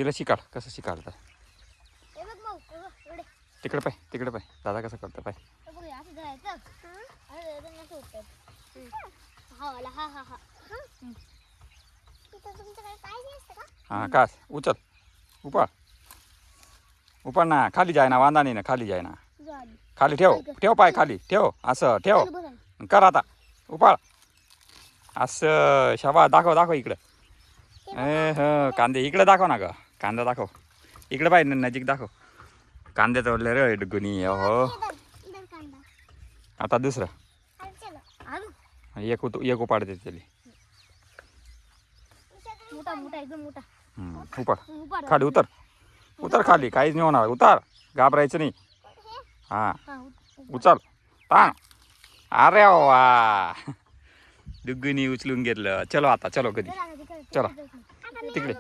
तिला शिकाड कसं शिकाडतं. तिकडे पाय दादा कसं करतं पाय. हां कास उचल उपाड ना खाली जाय ना वांदा नाही ना खाली जाय ना खाली ठेव पाय खाली ठेव असं ठेव कर आता उपाड असं शाबा दाखव इकडं. कांदे इकडे दाखव ना ग कांदा दाखव इकडे पाय नजीक दाखव कांद्याचं वडलं रे डुगुनी हो. आता दुसरं एक उपाड देते त्याला उपाड खाली उतर खाली काहीच नाही होणार उतार घाबरायचं नाही. हां उचल ताण अरे वा डुगुनी उचलून घेतलं. चलो आता चलो कधी चला तिकडे